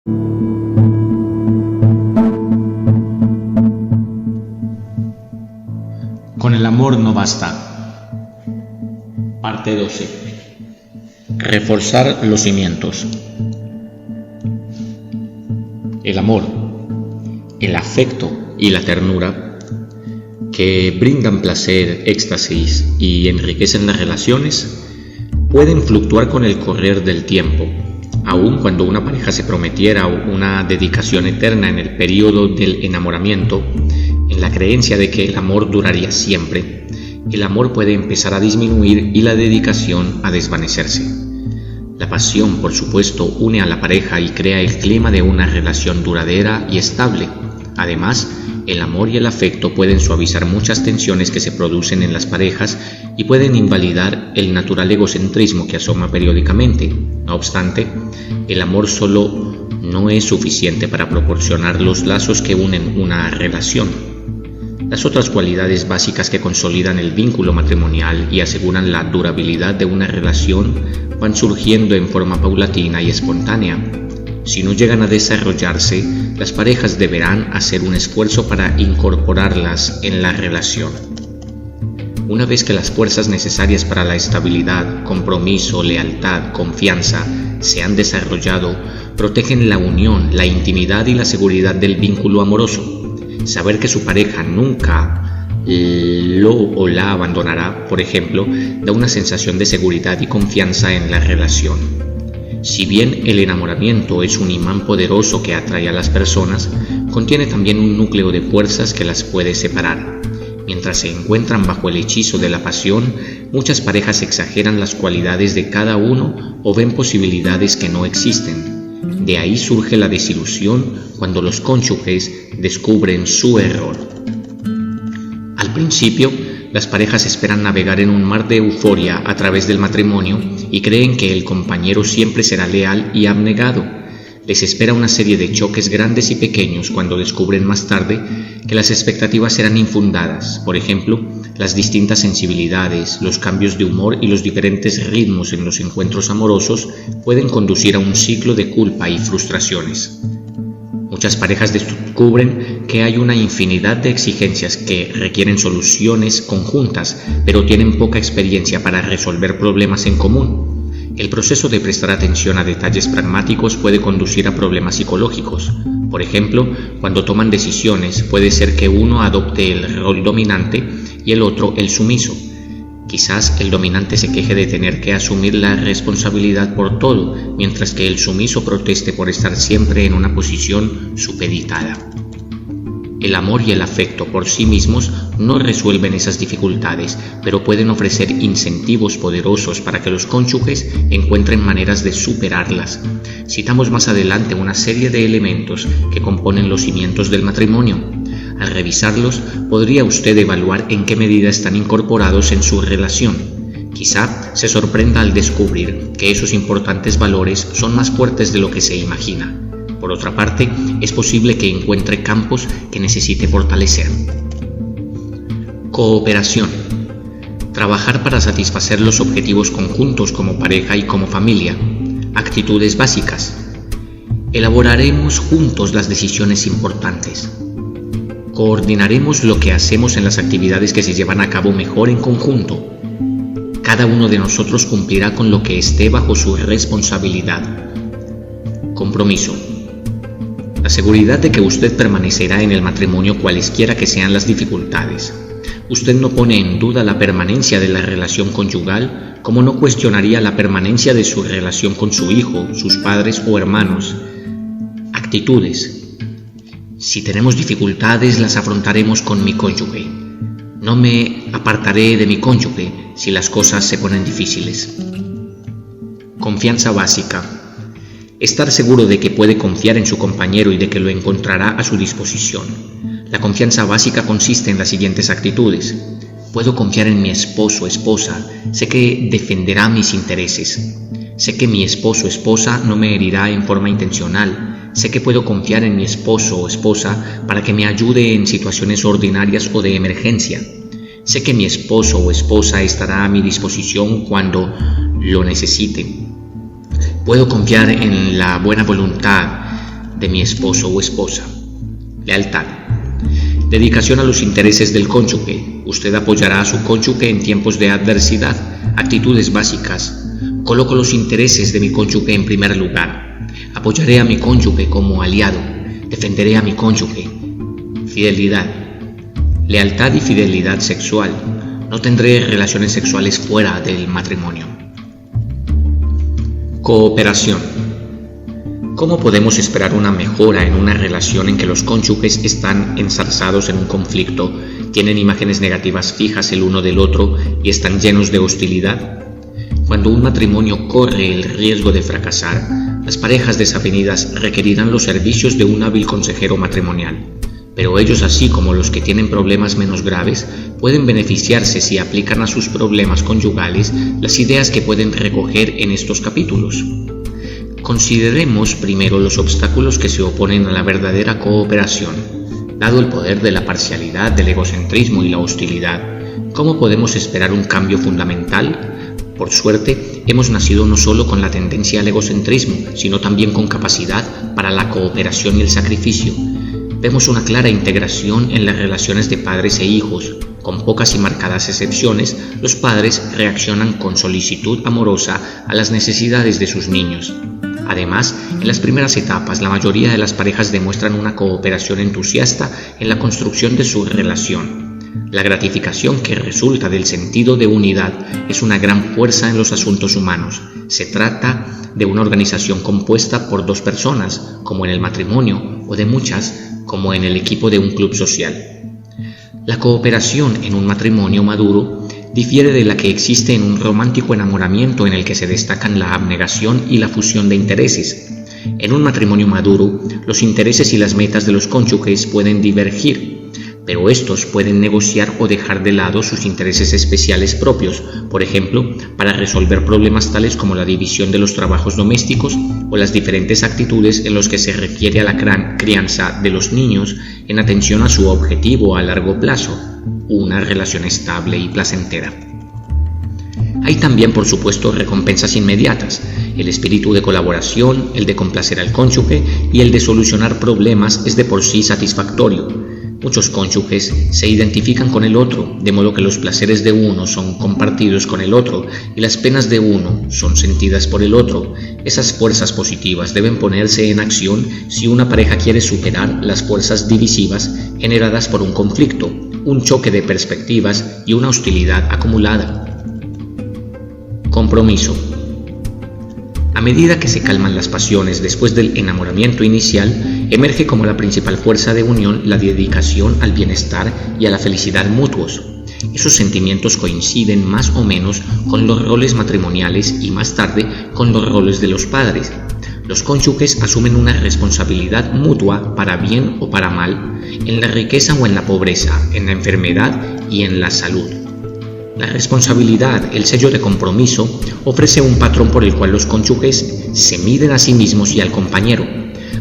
Con el amor no basta. Parte 12. Reforzar los cimientos. El amor, el afecto y la ternura, que brindan placer, éxtasis y enriquecen las relaciones, pueden fluctuar con el correr del tiempo. Aun cuando una pareja se prometiera una dedicación eterna en el periodo del enamoramiento, en la creencia de que el amor duraría siempre, el amor puede empezar a disminuir y la dedicación a desvanecerse. La pasión, por supuesto, une a la pareja y crea el clima de una relación duradera y estable. Además, el amor y el afecto pueden suavizar muchas tensiones que se producen en las parejas y pueden invalidar el natural egocentrismo que asoma periódicamente. No obstante, el amor solo no es suficiente para proporcionar los lazos que unen una relación. Las otras cualidades básicas que consolidan el vínculo matrimonial y aseguran la durabilidad de una relación van surgiendo en forma paulatina y espontánea. Si no llegan a desarrollarse, las parejas deberán hacer un esfuerzo para incorporarlas en la relación. Una vez que las fuerzas necesarias para la estabilidad, compromiso, lealtad, confianza se han desarrollado, protegen la unión, la intimidad y la seguridad del vínculo amoroso. Saber que su pareja nunca lo o la abandonará, por ejemplo, da una sensación de seguridad y confianza en la relación. Si bien el enamoramiento es un imán poderoso que atrae a las personas, contiene también un núcleo de fuerzas que las puede separar. Mientras se encuentran bajo el hechizo de la pasión, muchas parejas exageran las cualidades de cada uno o ven posibilidades que no existen. De ahí surge la desilusión cuando los cónyuges descubren su error. Al principio, las parejas esperan navegar en un mar de euforia a través del matrimonio y creen que el compañero siempre será leal y abnegado. Les espera una serie de choques grandes y pequeños cuando descubren más tarde que las expectativas eran infundadas. Por ejemplo, las distintas sensibilidades, los cambios de humor y los diferentes ritmos en los encuentros amorosos pueden conducir a un ciclo de culpa y frustraciones. Muchas parejas descubren que hay una infinidad de exigencias que requieren soluciones conjuntas, pero tienen poca experiencia para resolver problemas en común. El proceso de prestar atención a detalles pragmáticos puede conducir a problemas psicológicos. Por ejemplo, cuando toman decisiones, puede ser que uno adopte el rol dominante y el otro el sumiso. Quizás el dominante se queje de tener que asumir la responsabilidad por todo, mientras que el sumiso proteste por estar siempre en una posición supeditada. El amor y el afecto por sí mismos no resuelven esas dificultades, pero pueden ofrecer incentivos poderosos para que los cónyuges encuentren maneras de superarlas. Citamos más adelante una serie de elementos que componen los cimientos del matrimonio. Al revisarlos, podría usted evaluar en qué medida están incorporados en su relación. Quizá se sorprenda al descubrir que esos importantes valores son más fuertes de lo que se imagina. Por otra parte, es posible que encuentre campos que necesite fortalecer. Cooperación. Trabajar para satisfacer los objetivos conjuntos como pareja y como familia. Actitudes básicas. Elaboraremos juntos las decisiones importantes. Coordinaremos lo que hacemos en las actividades que se llevan a cabo mejor en conjunto. Cada uno de nosotros cumplirá con lo que esté bajo su responsabilidad. Compromiso. La seguridad de que usted permanecerá en el matrimonio cualesquiera que sean las dificultades. Usted no pone en duda la permanencia de la relación conyugal, como no cuestionaría la permanencia de su relación con su hijo, sus padres o hermanos. Actitudes. Si tenemos dificultades, las afrontaremos con mi cónyuge. No me apartaré de mi cónyuge si las cosas se ponen difíciles. Confianza básica. Estar seguro de que puede confiar en su compañero y de que lo encontrará a su disposición. La confianza básica consiste en las siguientes actitudes. Puedo confiar en mi esposo o esposa. Sé que defenderá mis intereses. Sé que mi esposo o esposa no me herirá en forma intencional. Sé que puedo confiar en mi esposo o esposa para que me ayude en situaciones ordinarias o de emergencia. Sé que mi esposo o esposa estará a mi disposición cuando lo necesite. Puedo confiar en la buena voluntad de mi esposo o esposa. Lealtad. Dedicación a los intereses del cónyuge. Usted apoyará a su cónyuge en tiempos de adversidad. Actitudes básicas. Coloco los intereses de mi cónyuge en primer lugar. Apoyaré a mi cónyuge como aliado. Defenderé a mi cónyuge. Fidelidad. Lealtad y fidelidad sexual. No tendré relaciones sexuales fuera del matrimonio. Cooperación. ¿Cómo podemos esperar una mejora en una relación en que los cónyuges están enzarzados en un conflicto, tienen imágenes negativas fijas el uno del otro y están llenos de hostilidad? Cuando un matrimonio corre el riesgo de fracasar, las parejas desavenidas requerirán los servicios de un hábil consejero matrimonial. Pero ellos, así como los que tienen problemas menos graves, pueden beneficiarse si aplican a sus problemas conyugales las ideas que pueden recoger en estos capítulos. Consideremos primero los obstáculos que se oponen a la verdadera cooperación. Dado el poder de la parcialidad, del egocentrismo y la hostilidad, ¿cómo podemos esperar un cambio fundamental? Por suerte, hemos nacido no solo con la tendencia al egocentrismo, sino también con capacidad para la cooperación y el sacrificio. Vemos una clara integración en las relaciones de padres e hijos. Con pocas y marcadas excepciones, los padres reaccionan con solicitud amorosa a las necesidades de sus niños. Además, en las primeras etapas, la mayoría de las parejas demuestran una cooperación entusiasta en la construcción de su relación. La gratificación que resulta del sentido de unidad es una gran fuerza en los asuntos humanos. Se trata de una organización compuesta por dos personas, como en el matrimonio, o de muchas, como en el equipo de un club social. La cooperación en un matrimonio maduro difiere de la que existe en un romántico enamoramiento en el que se destacan la abnegación y la fusión de intereses. En un matrimonio maduro, los intereses y las metas de los cónyuges pueden divergir, pero estos pueden negociar o dejar de lado sus intereses especiales propios, por ejemplo, para resolver problemas tales como la división de los trabajos domésticos o las diferentes actitudes en los que se requiere a la crianza de los niños en atención a su objetivo a largo plazo, una relación estable y placentera. Hay también, por supuesto, recompensas inmediatas, el espíritu de colaboración, el de complacer al cónyuge y el de solucionar problemas es de por sí satisfactorio. Muchos cónyuges se identifican con el otro, de modo que los placeres de uno son compartidos con el otro y las penas de uno son sentidas por el otro. Esas fuerzas positivas deben ponerse en acción si una pareja quiere superar las fuerzas divisivas generadas por un conflicto, un choque de perspectivas y una hostilidad acumulada. Compromiso. A medida que se calman las pasiones después del enamoramiento inicial, emerge como la principal fuerza de unión la dedicación al bienestar y a la felicidad mutuos. Esos sentimientos coinciden más o menos con los roles matrimoniales y más tarde con los roles de los padres. Los cónyuges asumen una responsabilidad mutua para bien o para mal, en la riqueza o en la pobreza, en la enfermedad y en la salud. La responsabilidad, el sello de compromiso, ofrece un patrón por el cual los cónyuges se miden a sí mismos y al compañero.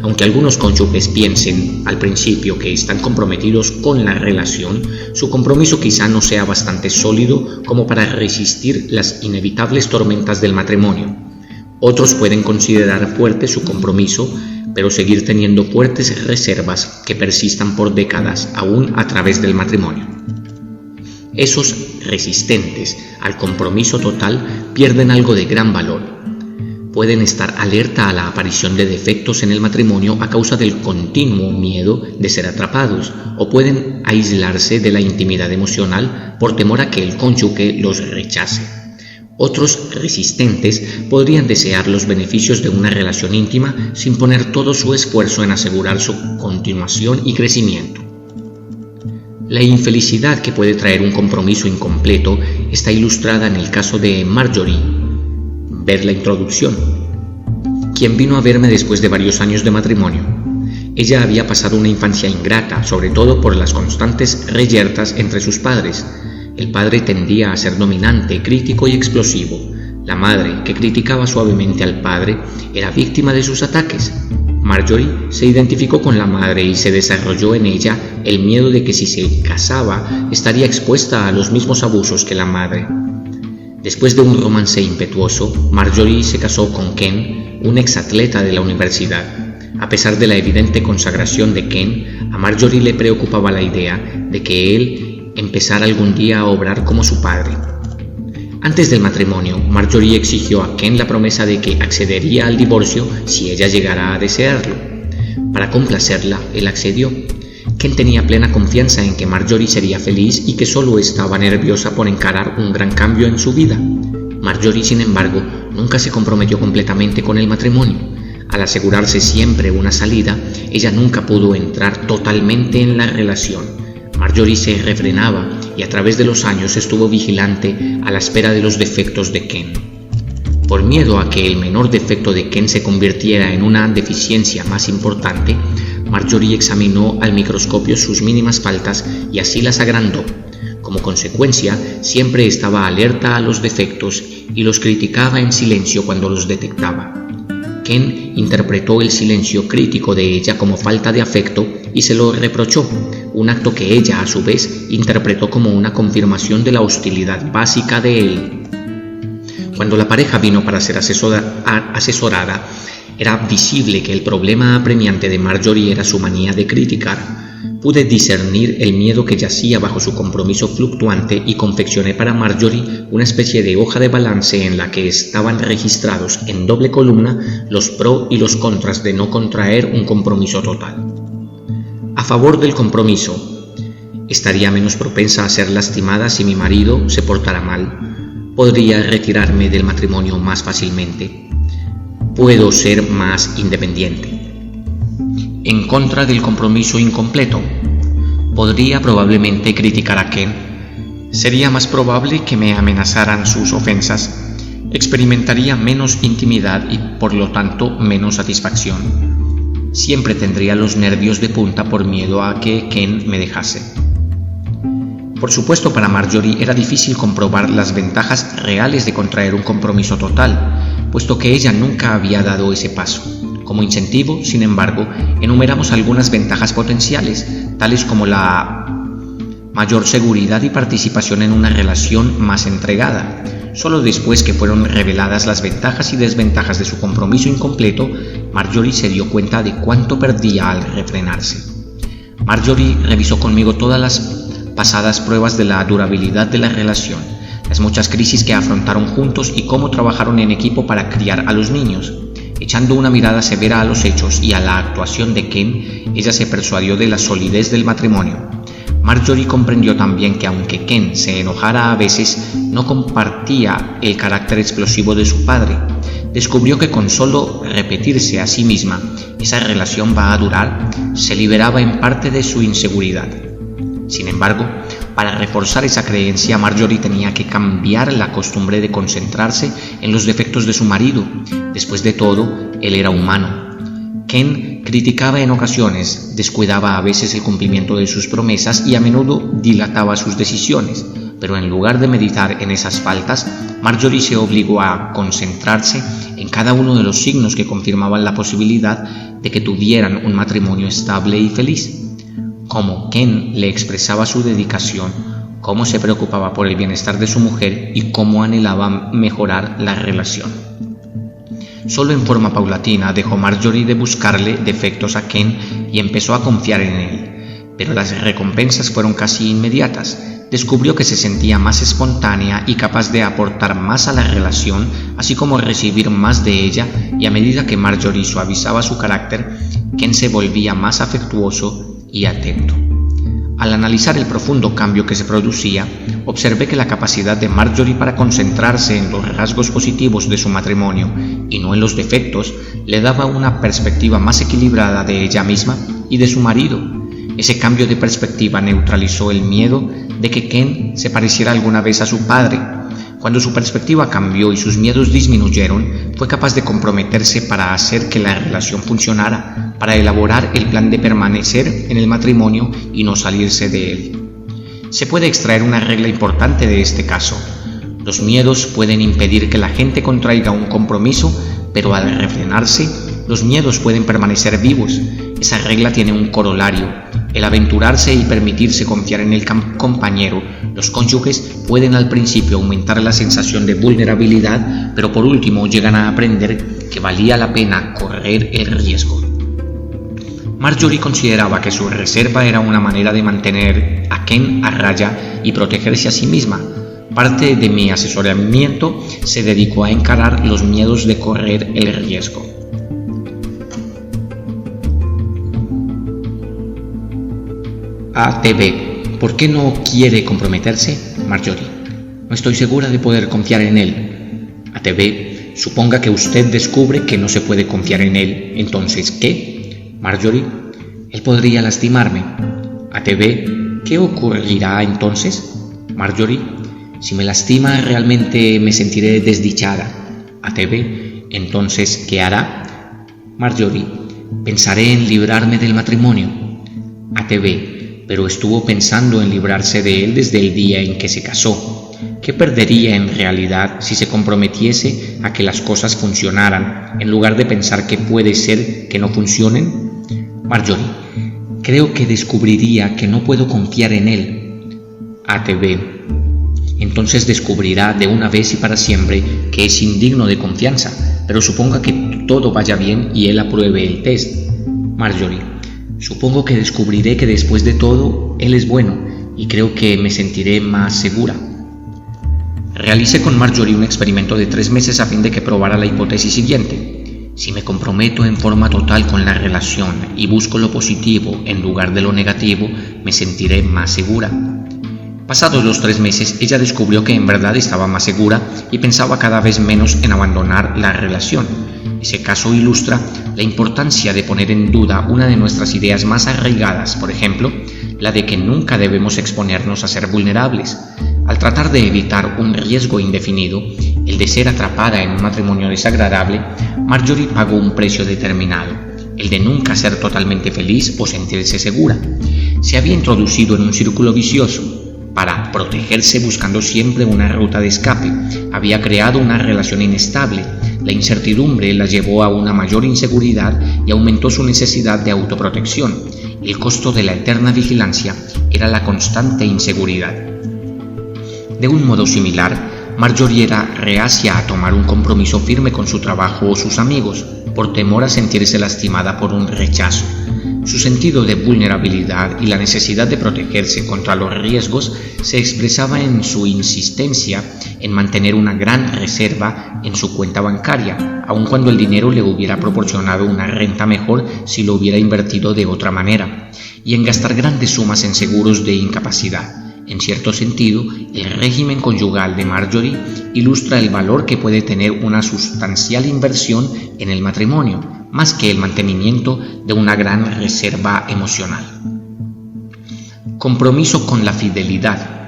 Aunque algunos cónyuges piensen al principio que están comprometidos con la relación, su compromiso quizá no sea bastante sólido como para resistir las inevitables tormentas del matrimonio. Otros pueden considerar fuerte su compromiso, pero seguir teniendo fuertes reservas que persistan por décadas, aún a través del matrimonio. Esos resistentes al compromiso total pierden algo de gran valor. Pueden estar alerta a la aparición de defectos en el matrimonio a causa del continuo miedo de ser atrapados, o pueden aislarse de la intimidad emocional por temor a que el cónyuge los rechace. Otros resistentes podrían desear los beneficios de una relación íntima sin poner todo su esfuerzo en asegurar su continuación y crecimiento. La infelicidad que puede traer un compromiso incompleto está ilustrada en el caso de Marjorie. Ver la introducción. Quien vino a verme después de varios años de matrimonio. Ella había pasado una infancia ingrata, sobre todo por las constantes reyertas entre sus padres. El padre tendía a ser dominante, crítico y explosivo. La madre, que criticaba suavemente al padre, era víctima de sus ataques. Marjorie se identificó con la madre y se desarrolló en ella el miedo de que si se casaba estaría expuesta a los mismos abusos que la madre. Después de un romance impetuoso, Marjorie se casó con Ken, un exatleta de la universidad. A pesar de la evidente consagración de Ken, a Marjorie le preocupaba la idea de que él empezara algún día a obrar como su padre. Antes del matrimonio, Marjorie exigió a Ken la promesa de que accedería al divorcio si ella llegara a desearlo. Para complacerla, él accedió. Ken tenía plena confianza en que Marjorie sería feliz y que solo estaba nerviosa por encarar un gran cambio en su vida. Marjorie, sin embargo, nunca se comprometió completamente con el matrimonio. Al asegurarse siempre una salida, ella nunca pudo entrar totalmente en la relación. Marjorie se refrenaba y a través de los años estuvo vigilante a la espera de los defectos de Ken. Por miedo a que el menor defecto de Ken se convirtiera en una deficiencia más importante, Marjorie examinó al microscopio sus mínimas faltas y así las agrandó. Como consecuencia, siempre estaba alerta a los defectos y los criticaba en silencio cuando los detectaba. Ken interpretó el silencio crítico de ella como falta de afecto y se lo reprochó, un acto que ella, a su vez, interpretó como una confirmación de la hostilidad básica de él. Cuando la pareja vino para ser asesorada, era visible que el problema apremiante de Marjorie era su manía de criticar. Pude discernir el miedo que yacía bajo su compromiso fluctuante y confeccioné para Marjorie una especie de hoja de balance en la que estaban registrados en doble columna los pros y los contras de no contraer un compromiso total. A favor del compromiso: estaría menos propensa a ser lastimada si mi marido se portara mal. Podría retirarme del matrimonio más fácilmente. Puedo ser más independiente. En contra del compromiso incompleto: podría probablemente criticar a Ken. Sería más probable que me amenazaran sus ofensas. Experimentaría menos intimidad y, por lo tanto, menos satisfacción. Siempre tendría los nervios de punta por miedo a que Ken me dejase. Por supuesto, para Marjorie era difícil comprobar las ventajas reales de contraer un compromiso total, puesto que ella nunca había dado ese paso. Como incentivo, sin embargo, enumeramos algunas ventajas potenciales, tales como la mayor seguridad y participación en una relación más entregada. Solo después que fueron reveladas las ventajas y desventajas de su compromiso incompleto, Marjorie se dio cuenta de cuánto perdía al refrenarse. Marjorie revisó conmigo todas las pasadas pruebas de la durabilidad de la relación, las muchas crisis que afrontaron juntos y cómo trabajaron en equipo para criar a los niños. Echando una mirada severa a los hechos y a la actuación de Ken, ella se persuadió de la solidez del matrimonio. Marjorie comprendió también que aunque Ken se enojara a veces, no compartía el carácter explosivo de su padre. Descubrió que con solo repetirse a sí misma "esa relación va a durar", se liberaba en parte de su inseguridad. Sin embargo, para reforzar esa creencia, Marjorie tenía que cambiar la costumbre de concentrarse en los defectos de su marido. Después de todo, él era humano. Ken criticaba en ocasiones, descuidaba a veces el cumplimiento de sus promesas y a menudo dilataba sus decisiones, pero en lugar de meditar en esas faltas, Marjorie se obligó a concentrarse en cada uno de los signos que confirmaban la posibilidad de que tuvieran un matrimonio estable y feliz. Cómo Ken le expresaba su dedicación, cómo se preocupaba por el bienestar de su mujer y cómo anhelaba mejorar la relación. Solo en forma paulatina dejó Marjorie de buscarle defectos a Ken y empezó a confiar en él, pero las recompensas fueron casi inmediatas. Descubrió que se sentía más espontánea y capaz de aportar más a la relación, así como recibir más de ella, y a medida que Marjorie suavizaba su carácter, Ken se volvía más afectuoso y atento. Al analizar el profundo cambio que se producía, observé que la capacidad de Marjorie para concentrarse en los rasgos positivos de su matrimonio y no en los defectos le daba una perspectiva más equilibrada de ella misma y de su marido. Ese cambio de perspectiva neutralizó el miedo de que Ken se pareciera alguna vez a su padre. Cuando su perspectiva cambió y sus miedos disminuyeron, fue capaz de comprometerse para hacer que la relación funcionara, para elaborar el plan de permanecer en el matrimonio y no salirse de él. Se puede extraer una regla importante de este caso. Los miedos pueden impedir que la gente contraiga un compromiso, pero al refrenarse, los miedos pueden permanecer vivos. Esa regla tiene un corolario: el aventurarse y permitirse confiar en el compañero. Los cónyuges pueden al principio aumentar la sensación de vulnerabilidad, pero por último llegan a aprender que valía la pena correr el riesgo. Marjorie consideraba que su reserva era una manera de mantener a Ken a raya y protegerse a sí misma. Parte de mi asesoramiento se dedicó a encarar los miedos de correr el riesgo. ATB. ¿Por qué no quiere comprometerse? Marjorie. No estoy segura de poder confiar en él. ATB. Suponga que usted descubre que no se puede confiar en él. ¿Entonces qué? Marjorie. Él podría lastimarme. ATB. ¿Qué ocurrirá entonces? Marjorie. Si me lastima, realmente me sentiré desdichada. ATB. Entonces, ¿qué hará? Marjorie. Pensaré en librarme del matrimonio. ATB. Pero estuvo pensando en librarse de él desde el día en que se casó. ¿Qué perdería en realidad si se comprometiese a que las cosas funcionaran, en lugar de pensar que puede ser que no funcionen? Marjorie. Creo que descubriría que no puedo confiar en él. ATB. Entonces descubrirá de una vez y para siempre que es indigno de confianza, pero suponga que todo vaya bien y él apruebe el test. Marjorie. Supongo que descubriré que después de todo, él es bueno, y creo que me sentiré más segura. Realicé con Marjorie un experimento de 3 meses a fin de que probara la hipótesis siguiente. Si me comprometo en forma total con la relación y busco lo positivo en lugar de lo negativo, me sentiré más segura. Pasados los 3 meses, ella descubrió que en verdad estaba más segura y pensaba cada vez menos en abandonar la relación. Ese caso ilustra la importancia de poner en duda una de nuestras ideas más arraigadas, por ejemplo, la de que nunca debemos exponernos a ser vulnerables. Al tratar de evitar un riesgo indefinido, el de ser atrapada en un matrimonio desagradable, Marjorie pagó un precio determinado, el de nunca ser totalmente feliz o sentirse segura. Se había introducido en un círculo vicioso. Para protegerse buscando siempre una ruta de escape, había creado una relación inestable. La incertidumbre la llevó a una mayor inseguridad y aumentó su necesidad de autoprotección. El costo de la eterna vigilancia era la constante inseguridad. De un modo similar, Marjorie era reacia a tomar un compromiso firme con su trabajo o sus amigos, por temor a sentirse lastimada por un rechazo. Su sentido de vulnerabilidad y la necesidad de protegerse contra los riesgos se expresaba en su insistencia en mantener una gran reserva en su cuenta bancaria, aun cuando el dinero le hubiera proporcionado una renta mejor si lo hubiera invertido de otra manera, y en gastar grandes sumas en seguros de incapacidad. En cierto sentido, el régimen conyugal de Marjorie ilustra el valor que puede tener una sustancial inversión en el matrimonio, más que el mantenimiento de una gran reserva emocional. Compromiso con la fidelidad.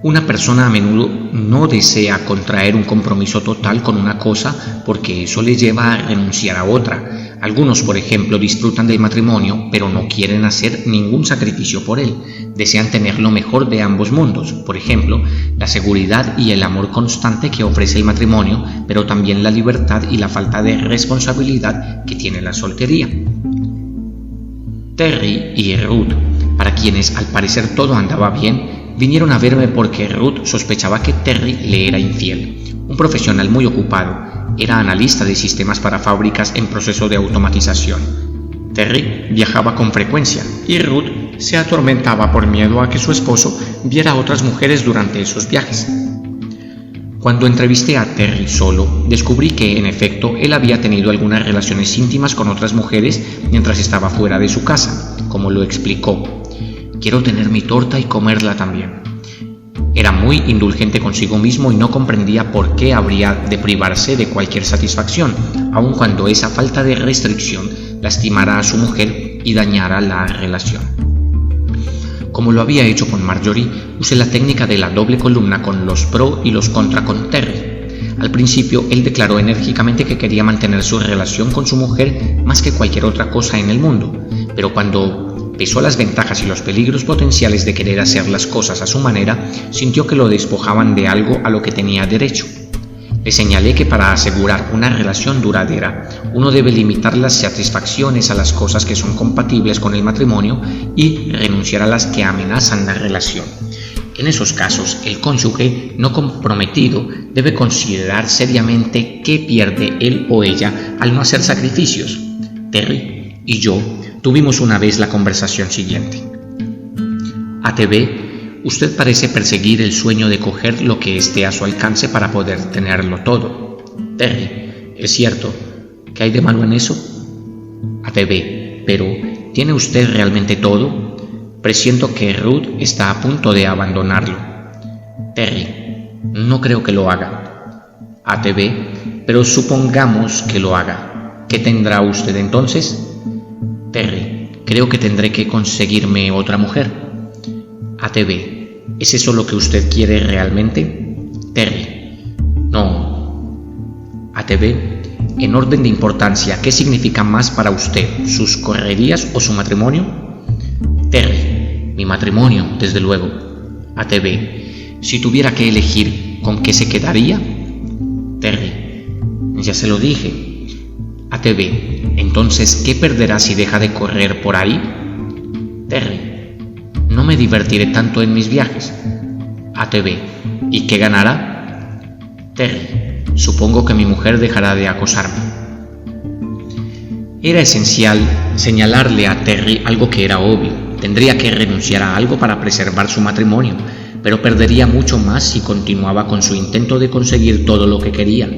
Una persona a menudo no desea contraer un compromiso total con una cosa porque eso le lleva a renunciar a otra. Algunos, por ejemplo, disfrutan del matrimonio, pero no quieren hacer ningún sacrificio por él. Desean tener lo mejor de ambos mundos, por ejemplo, la seguridad y el amor constante que ofrece el matrimonio, pero también la libertad y la falta de responsabilidad que tiene la soltería. Terry y Ruth, para quienes al parecer todo andaba bien, vinieron a verme porque Ruth sospechaba que Terry le era infiel. Un profesional muy ocupado, era analista de sistemas para fábricas en proceso de automatización. Terry viajaba con frecuencia y Ruth se atormentaba por miedo a que su esposo viera a otras mujeres durante esos viajes. Cuando entrevisté a Terry solo, descubrí que, en efecto, él había tenido algunas relaciones íntimas con otras mujeres mientras estaba fuera de su casa, como lo explicó. Quiero tener mi torta y comerla también. Era muy indulgente consigo mismo y no comprendía por qué habría de privarse de cualquier satisfacción, aun cuando esa falta de restricción lastimara a su mujer y dañara la relación. Como lo había hecho con Marjorie, usé la técnica de la doble columna con los pro y los contra con Terry. Al principio, él declaró enérgicamente que quería mantener su relación con su mujer más que cualquier otra cosa en el mundo, pero cuando pesó las ventajas y los peligros potenciales de querer hacer las cosas a su manera, sintió que lo despojaban de algo a lo que tenía derecho. Le señalé que para asegurar una relación duradera, uno debe limitar las satisfacciones a las cosas que son compatibles con el matrimonio y renunciar a las que amenazan la relación. En esos casos, el cónyuge no comprometido debe considerar seriamente qué pierde él o ella al no hacer sacrificios. Terry y yo Tuvimos una vez la conversación siguiente. ATB, usted parece perseguir el sueño de coger lo que esté a su alcance para poder tenerlo todo. Terry, ¿es cierto? ¿Qué hay de malo en eso? ATB, pero ¿tiene usted realmente todo? Presiento que Ruth está a punto de abandonarlo. Terry, no creo que lo haga. ATB, pero supongamos que lo haga. ¿Qué tendrá usted entonces? Terry, creo que tendré que conseguirme otra mujer. ATB, ¿es eso lo que usted quiere realmente? Terry, no. ATB, en orden de importancia, ¿qué significa más para usted, sus correrías o su matrimonio? Terry, mi matrimonio, desde luego. ATB, si tuviera que elegir, ¿con qué se quedaría? Terry, ya se lo dije. ATB, entonces, ¿qué perderá si deja de correr por ahí? Terry, no me divertiré tanto en mis viajes. ATB, ¿y qué ganará? Terry, supongo que mi mujer dejará de acosarme. Era esencial señalarle a Terry algo que era obvio. Tendría que renunciar a algo para preservar su matrimonio, pero perdería mucho más si continuaba con su intento de conseguir todo lo que quería.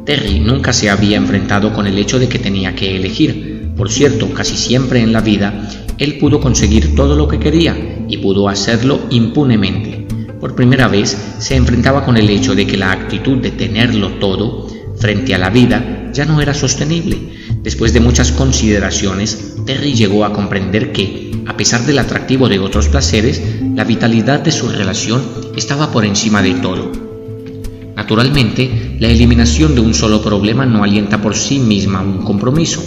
Terry nunca se había enfrentado con el hecho de que tenía que elegir. Por cierto, casi siempre en la vida, él pudo conseguir todo lo que quería y pudo hacerlo impunemente. Por primera vez, se enfrentaba con el hecho de que la actitud de tenerlo todo frente a la vida ya no era sostenible. Después de muchas consideraciones, Terry llegó a comprender que, a pesar del atractivo de otros placeres, la vitalidad de su relación estaba por encima de todo. Naturalmente, la eliminación de un solo problema no alienta por sí misma un compromiso.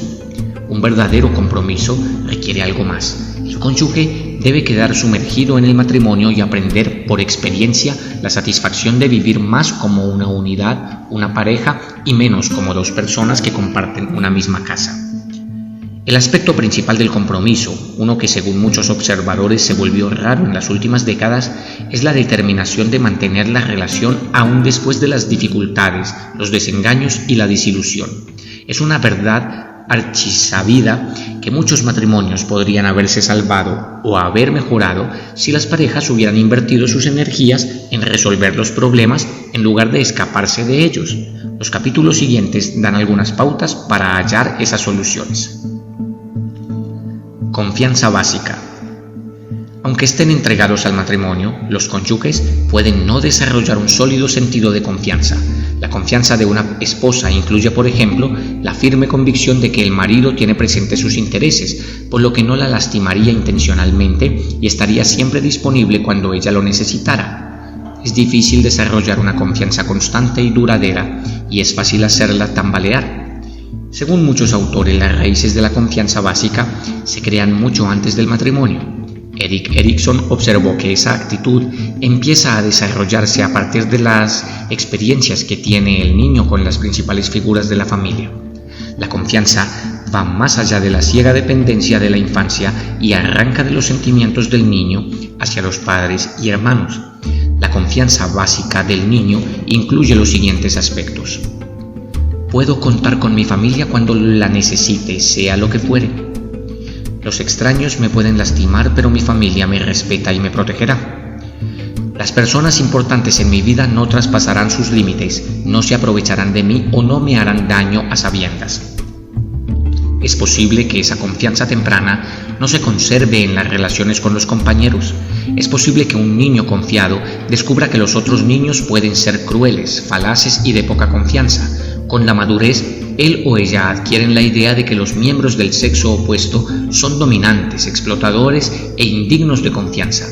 Un verdadero compromiso requiere algo más. El cónyuge debe quedar sumergido en el matrimonio y aprender por experiencia la satisfacción de vivir más como una unidad, una pareja, y menos como dos personas que comparten una misma casa. El aspecto principal del compromiso, uno que según muchos observadores se volvió raro en las últimas décadas, es la determinación de mantener la relación aún después de las dificultades, los desengaños y la desilusión. Es una verdad archisabida que muchos matrimonios podrían haberse salvado o haber mejorado si las parejas hubieran invertido sus energías en resolver los problemas en lugar de escaparse de ellos. Los capítulos siguientes dan algunas pautas para hallar esas soluciones. Confianza básica. Aunque estén entregados al matrimonio, los cónyuges pueden no desarrollar un sólido sentido de confianza. La confianza de una esposa incluye, por ejemplo, la firme convicción de que el marido tiene presentes sus intereses, por lo que no la lastimaría intencionalmente y estaría siempre disponible cuando ella lo necesitara. Es difícil desarrollar una confianza constante y duradera, y es fácil hacerla tambalear. Según muchos autores, las raíces de la confianza básica se crean mucho antes del matrimonio. Erik Erikson observó que esa actitud empieza a desarrollarse a partir de las experiencias que tiene el niño con las principales figuras de la familia. La confianza va más allá de la ciega dependencia de la infancia y arranca de los sentimientos del niño hacia los padres y hermanos. La confianza básica del niño incluye los siguientes aspectos. Puedo contar con mi familia cuando la necesite, sea lo que fuere. Los extraños me pueden lastimar, pero mi familia me respeta y me protegerá. Las personas importantes en mi vida no traspasarán sus límites, no se aprovecharán de mí o no me harán daño a sabiendas. Es posible que esa confianza temprana no se conserve en las relaciones con los compañeros. Es posible que un niño confiado descubra que los otros niños pueden ser crueles, falaces y de poca confianza. Con la madurez, él o ella adquieren la idea de que los miembros del sexo opuesto son dominantes, explotadores e indignos de confianza.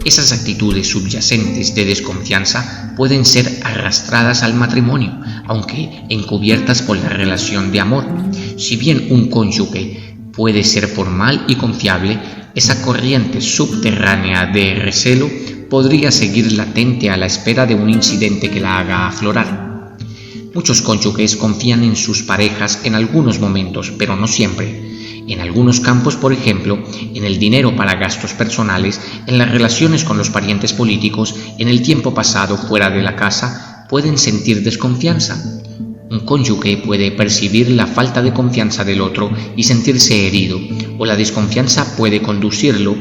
Esas actitudes subyacentes de desconfianza pueden ser arrastradas al matrimonio, aunque encubiertas por la relación de amor. Si bien un cónyuge puede ser formal y confiable, esa corriente subterránea de recelo podría seguir latente a la espera de un incidente que la haga aflorar. Muchos cónyuges confían en sus parejas en algunos momentos, pero no siempre. En algunos campos, por ejemplo, en el dinero para gastos personales, en las relaciones con los parientes políticos, en el tiempo pasado fuera de la casa, pueden sentir desconfianza. Un cónyuge puede percibir la falta de confianza del otro y sentirse herido, o la desconfianza puede conducirla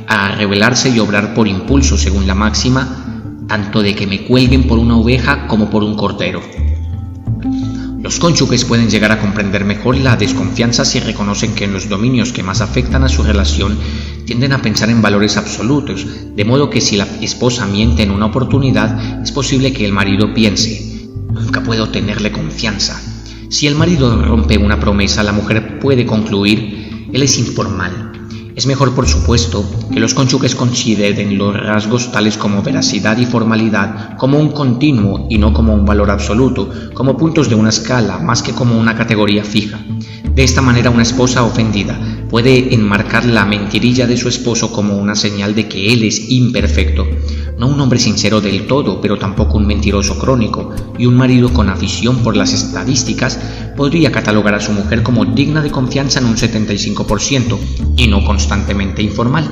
a rebelarse y obrar por impulso, según la máxima, tanto de que me cuelguen por una oveja como por un cordero. Los cónyuges pueden llegar a comprender mejor la desconfianza si reconocen que en los dominios que más afectan a su relación tienden a pensar en valores absolutos, de modo que si la esposa miente en una oportunidad, es posible que el marido piense: nunca puedo tenerle confianza. Si el marido rompe una promesa, la mujer puede concluir: él es informal. Es mejor, por supuesto, que los cónyuges consideren los rasgos tales como veracidad y formalidad como un continuo y no como un valor absoluto, como puntos de una escala más que como una categoría fija. De esta manera, una esposa ofendida puede enmarcar la mentirilla de su esposo como una señal de que él es imperfecto, no un hombre sincero del todo, pero tampoco un mentiroso crónico, y un marido con afición por las estadísticas podría catalogar a su mujer como digna de confianza en un 75% y no constantemente informal.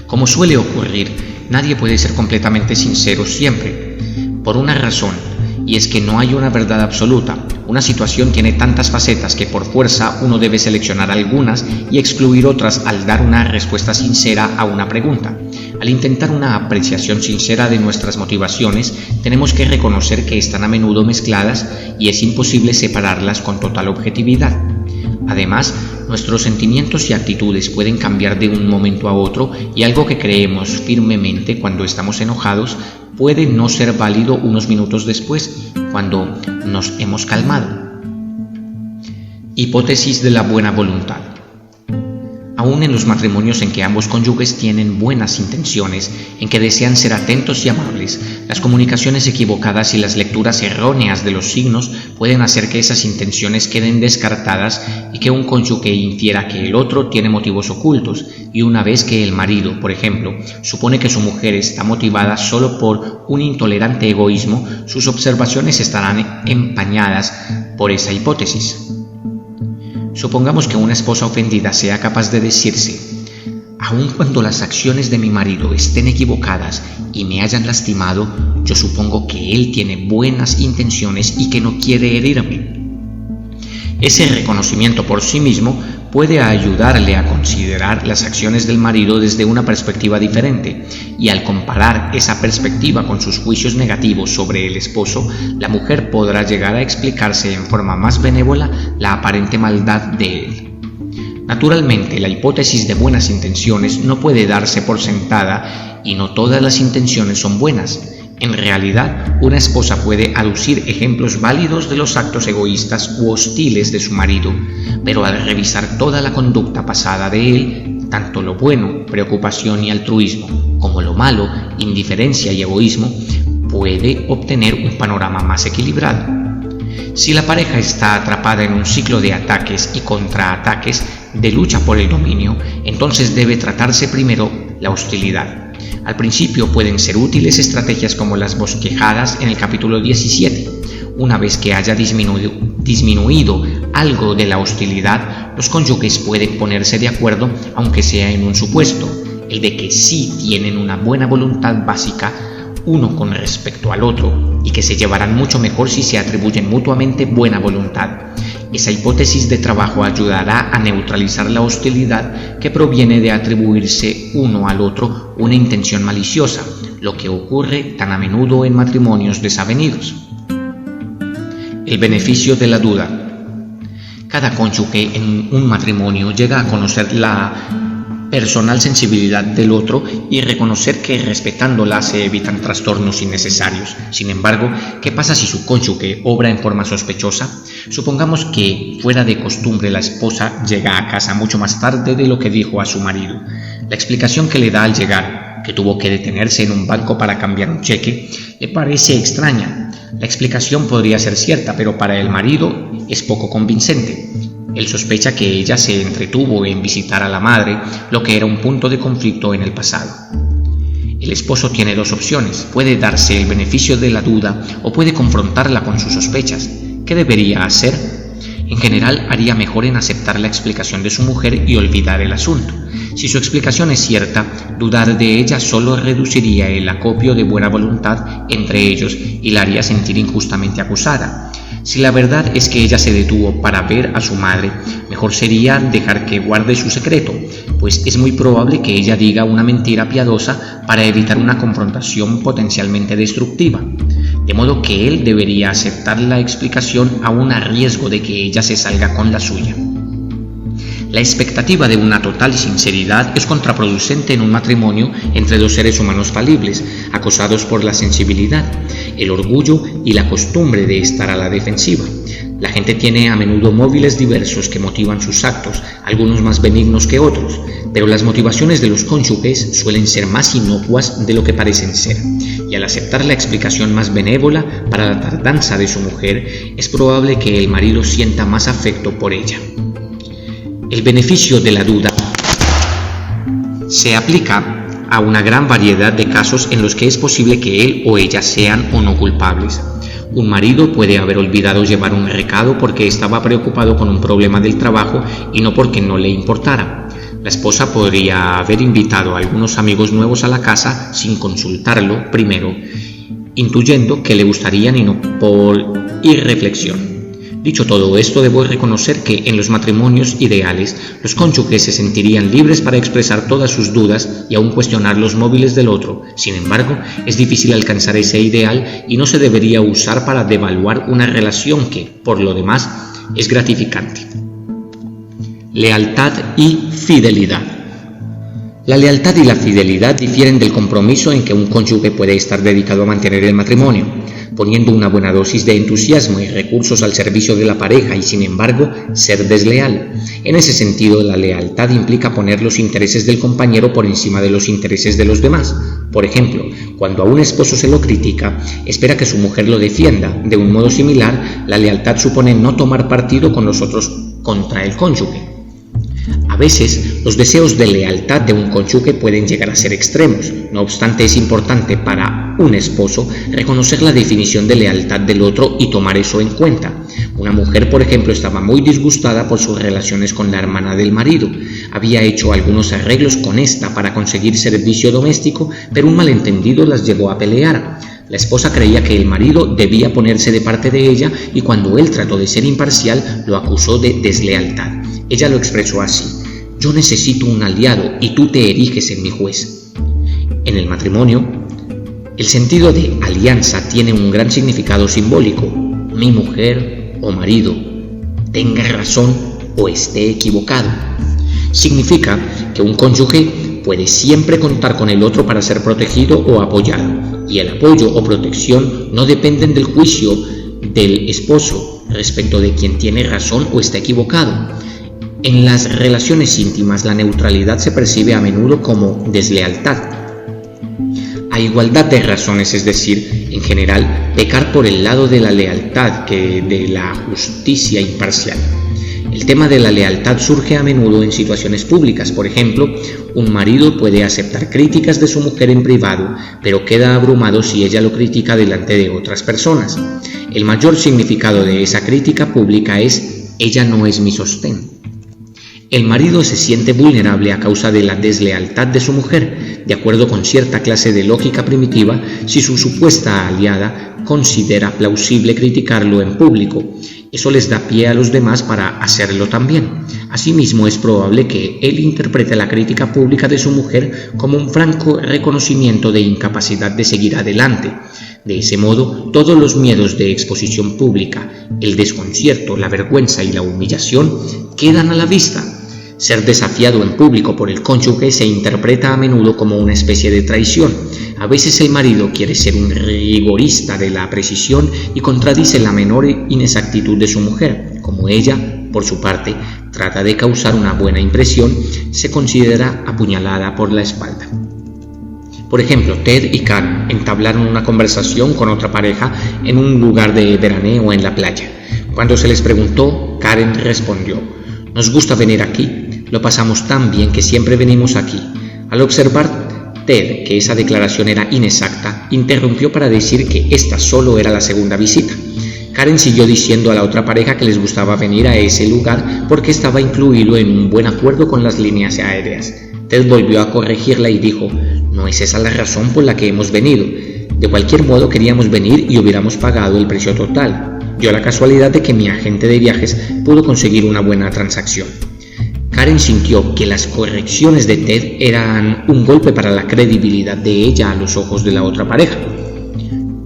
Como suele ocurrir, nadie puede ser completamente sincero siempre, por una razón, y es que no hay una verdad absoluta. Una situación tiene tantas facetas que por fuerza uno debe seleccionar algunas y excluir otras al dar una respuesta sincera a una pregunta. Al intentar una apreciación sincera de nuestras motivaciones, tenemos que reconocer que están a menudo mezcladas y es imposible separarlas con total objetividad. Además, nuestros sentimientos y actitudes pueden cambiar de un momento a otro, y algo que creemos firmemente cuando estamos enojados puede no ser válido unos minutos después, cuando nos hemos calmado. Hipótesis de la buena voluntad. Aún en los matrimonios en que ambos cónyuges tienen buenas intenciones, en que desean ser atentos y amables, las comunicaciones equivocadas y las lecturas erróneas de los signos pueden hacer que esas intenciones queden descartadas y que un cónyuge infiera que el otro tiene motivos ocultos, y una vez que el marido, por ejemplo, supone que su mujer está motivada solo por un intolerante egoísmo, sus observaciones estarán empañadas por esa hipótesis. Supongamos que una esposa ofendida sea capaz de decirse: aun cuando las acciones de mi marido estén equivocadas y me hayan lastimado, yo supongo que él tiene buenas intenciones y que no quiere herirme. Ese reconocimiento por sí mismo puede ayudarle a considerar las acciones del marido desde una perspectiva diferente, y al comparar esa perspectiva con sus juicios negativos sobre el esposo, la mujer podrá llegar a explicarse en forma más benévola la aparente maldad de él. Naturalmente, la hipótesis de buenas intenciones no puede darse por sentada, y no todas las intenciones son buenas. En realidad, una esposa puede aducir ejemplos válidos de los actos egoístas u hostiles de su marido, pero al revisar toda la conducta pasada de él, tanto lo bueno, preocupación y altruismo, como lo malo, indiferencia y egoísmo, puede obtener un panorama más equilibrado. Si la pareja está atrapada en un ciclo de ataques y contraataques, de lucha por el dominio, entonces debe tratarse primero la hostilidad. Al principio pueden ser útiles estrategias como las bosquejadas en el capítulo 17. Una vez que haya disminuido algo de la hostilidad, los cónyuges pueden ponerse de acuerdo, aunque sea en un supuesto, el de que sí tienen una buena voluntad básica uno con respecto al otro, y que se llevarán mucho mejor si se atribuyen mutuamente buena voluntad. Esa hipótesis de trabajo ayudará a neutralizar la hostilidad que proviene de atribuirse uno al otro una intención maliciosa, lo que ocurre tan a menudo en matrimonios desavenidos. El beneficio de la duda. Cada cónyuge en un matrimonio llega a conocer la personal sensibilidad del otro y reconocer que respetándola se evitan trastornos innecesarios. Sin embargo, ¿qué pasa si su cónyuge obra en forma sospechosa? Supongamos que, fuera de costumbre, la esposa llega a casa mucho más tarde de lo que dijo a su marido. La explicación que le da al llegar, que tuvo que detenerse en un banco para cambiar un cheque, le parece extraña. La explicación podría ser cierta, pero para el marido es poco convincente. Él sospecha que ella se entretuvo en visitar a la madre, lo que era un punto de conflicto en el pasado. El esposo tiene dos opciones: puede darse el beneficio de la duda o puede confrontarla con sus sospechas. ¿Qué debería hacer? En general, haría mejor en aceptar la explicación de su mujer y olvidar el asunto. Si su explicación es cierta, dudar de ella solo reduciría el acopio de buena voluntad entre ellos y la haría sentir injustamente acusada. Si la verdad es que ella se detuvo para ver a su madre, mejor sería dejar que guarde su secreto, pues es muy probable que ella diga una mentira piadosa para evitar una confrontación potencialmente destructiva. De modo que él debería aceptar la explicación aún a riesgo de que ella se salga con la suya. La expectativa de una total sinceridad es contraproducente en un matrimonio entre dos seres humanos falibles, acosados por la sensibilidad, el orgullo y la costumbre de estar a la defensiva. La gente tiene a menudo móviles diversos que motivan sus actos, algunos más benignos que otros, pero las motivaciones de los cónyuges suelen ser más inocuas de lo que parecen ser, y al aceptar la explicación más benévola para la tardanza de su mujer, es probable que el marido sienta más afecto por ella. El beneficio de la duda se aplica a una gran variedad de casos en los que es posible que él o ella sean o no culpables. Un marido puede haber olvidado llevar un recado porque estaba preocupado con un problema del trabajo y no porque no le importara. La esposa podría haber invitado a algunos amigos nuevos a la casa sin consultarlo primero, intuyendo que le gustarían y no por irreflexión. Dicho todo esto, debo reconocer que en los matrimonios ideales, los cónyuges se sentirían libres para expresar todas sus dudas y aún cuestionar los móviles del otro. Sin embargo, es difícil alcanzar ese ideal y no se debería usar para devaluar una relación que, por lo demás, es gratificante. Lealtad y fidelidad. La lealtad y la fidelidad difieren del compromiso en que un cónyuge puede estar dedicado a mantener el matrimonio, poniendo una buena dosis de entusiasmo y recursos al servicio de la pareja y, sin embargo, ser desleal. En ese sentido, la lealtad implica poner los intereses del compañero por encima de los intereses de los demás. Por ejemplo, cuando a un esposo se lo critica, espera que su mujer lo defienda. De un modo similar, la lealtad supone no tomar partido con los otros contra el cónyuge. A veces, los deseos de lealtad de un cónyuge pueden llegar a ser extremos. No obstante, es importante para un esposo reconocer la definición de lealtad del otro y tomar eso en cuenta. Una mujer, por ejemplo, estaba muy disgustada por sus relaciones con la hermana del marido. Había hecho algunos arreglos con esta para conseguir servicio doméstico, pero un malentendido las llevó a pelear. La esposa creía que el marido debía ponerse de parte de ella y cuando él trató de ser imparcial, lo acusó de deslealtad. Ella lo expresó así: «Yo necesito un aliado y tú te eriges en mi juez». En el matrimonio, el sentido de alianza tiene un gran significado simbólico. Mi mujer o marido tenga razón o esté equivocado. Significa que un cónyuge puede siempre contar con el otro para ser protegido o apoyado, y el apoyo o protección no dependen del juicio del esposo respecto de quien tiene razón o está equivocado. En las relaciones íntimas, la neutralidad se percibe a menudo como deslealtad. A igualdad de razones, es decir, en general, pecar por el lado de la lealtad que de la justicia imparcial. El tema de la lealtad surge a menudo en situaciones públicas. Por ejemplo, un marido puede aceptar críticas de su mujer en privado, pero queda abrumado si ella lo critica delante de otras personas. El mayor significado de esa crítica pública es: ella no es mi sostén. El marido se siente vulnerable a causa de la deslealtad de su mujer, de acuerdo con cierta clase de lógica primitiva, si su supuesta aliada considera plausible criticarlo en público. Eso les da pie a los demás para hacerlo también. Asimismo, es probable que él interprete la crítica pública de su mujer como un franco reconocimiento de incapacidad de seguir adelante. De ese modo, todos los miedos de exposición pública, el desconcierto, la vergüenza y la humillación quedan a la vista. Ser desafiado en público por el cónyuge se interpreta a menudo como una especie de traición. A veces el marido quiere ser un rigorista de la precisión y contradice la menor inexactitud de su mujer. Como ella, por su parte, trata de causar una buena impresión, se considera apuñalada por la espalda. Por ejemplo, Ted y Karen entablaron una conversación con otra pareja en un lugar de veraneo en la playa. Cuando se les preguntó, Karen respondió: «Nos gusta venir aquí, lo pasamos tan bien que siempre venimos aquí». Al observar Ted que esa declaración era inexacta, interrumpió para decir que esta solo era la segunda visita. Karen siguió diciendo a la otra pareja que les gustaba venir a ese lugar porque estaba incluido en un buen acuerdo con las líneas aéreas. Ted volvió a corregirla y dijo: «No es esa la razón por la que hemos venido. De cualquier modo queríamos venir y hubiéramos pagado el precio total. Dio la casualidad de que mi agente de viajes pudo conseguir una buena transacción». Karen sintió que las correcciones de Ted eran un golpe para la credibilidad de ella a los ojos de la otra pareja.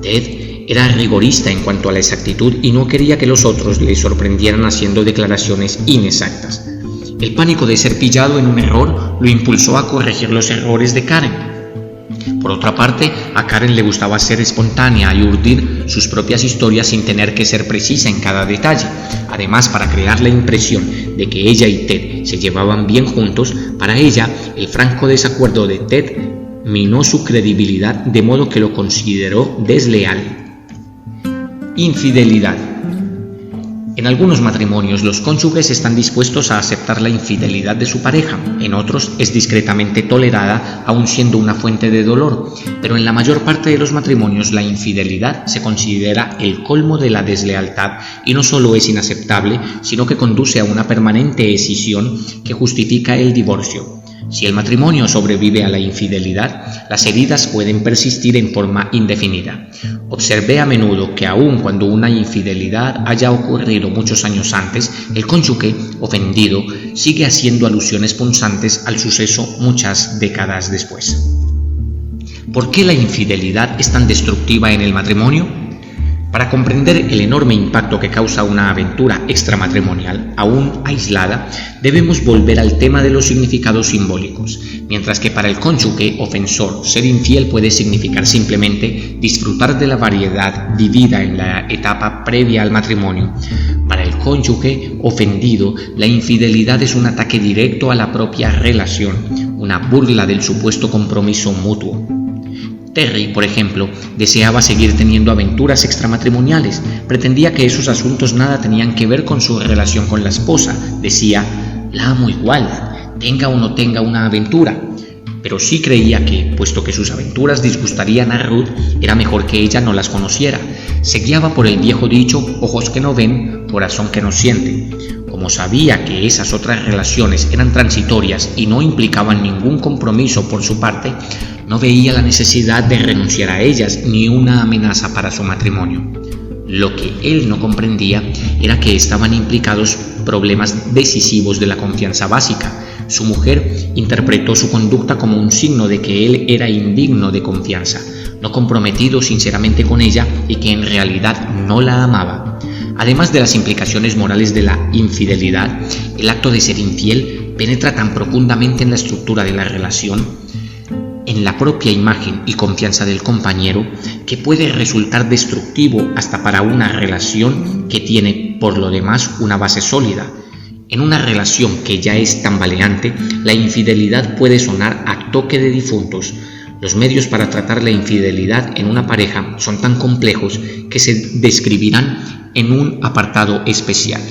Ted era rigorista en cuanto a la exactitud y no quería que los otros le sorprendieran haciendo declaraciones inexactas. El pánico de ser pillado en un error lo impulsó a corregir los errores de Karen. Por otra parte, a Karen le gustaba ser espontánea y urdir sus propias historias sin tener que ser precisa en cada detalle. Además, para crear la impresión de que ella y Ted se llevaban bien juntos, para ella el franco desacuerdo de Ted minó su credibilidad, de modo que lo consideró desleal. Infidelidad. En algunos matrimonios los cónyuges están dispuestos a aceptar la infidelidad de su pareja, en otros es discretamente tolerada, aun siendo una fuente de dolor, pero en la mayor parte de los matrimonios la infidelidad se considera el colmo de la deslealtad y no solo es inaceptable, sino que conduce a una permanente escisión que justifica el divorcio. Si el matrimonio sobrevive a la infidelidad, las heridas pueden persistir en forma indefinida. Observé a menudo que aun cuando una infidelidad haya ocurrido muchos años antes, el cónyuge ofendido sigue haciendo alusiones punzantes al suceso muchas décadas después. ¿Por qué la infidelidad es tan destructiva en el matrimonio? Para comprender el enorme impacto que causa una aventura extramatrimonial, aún aislada, debemos volver al tema de los significados simbólicos. Mientras que para el cónyuge ofensor, ser infiel puede significar simplemente disfrutar de la variedad vivida en la etapa previa al matrimonio, para el cónyuge ofendido, la infidelidad es un ataque directo a la propia relación, una burla del supuesto compromiso mutuo. Terry, por ejemplo, deseaba seguir teniendo aventuras extramatrimoniales, pretendía que esos asuntos nada tenían que ver con su relación con la esposa, decía: «La amo igual, tenga o no tenga una aventura», pero sí creía que, puesto que sus aventuras disgustarían a Ruth, era mejor que ella no las conociera. Se guiaba por el viejo dicho: «Ojos que no ven, corazón que no siente». Como sabía que esas otras relaciones eran transitorias y no implicaban ningún compromiso por su parte, no veía la necesidad de renunciar a ellas ni una amenaza para su matrimonio. Lo que él no comprendía era que estaban implicados problemas decisivos de la confianza básica. Su mujer interpretó su conducta como un signo de que él era indigno de confianza, no comprometido sinceramente con ella y que en realidad no la amaba. Además de las implicaciones morales de la infidelidad, el acto de ser infiel penetra tan profundamente en la estructura de la relación, en la propia imagen y confianza del compañero, que puede resultar destructivo hasta para una relación que tiene, por lo demás, una base sólida. En una relación que ya es tambaleante, la infidelidad puede sonar a toque de difuntos. Los medios para tratar la infidelidad en una pareja son tan complejos que se describirán en un apartado especial.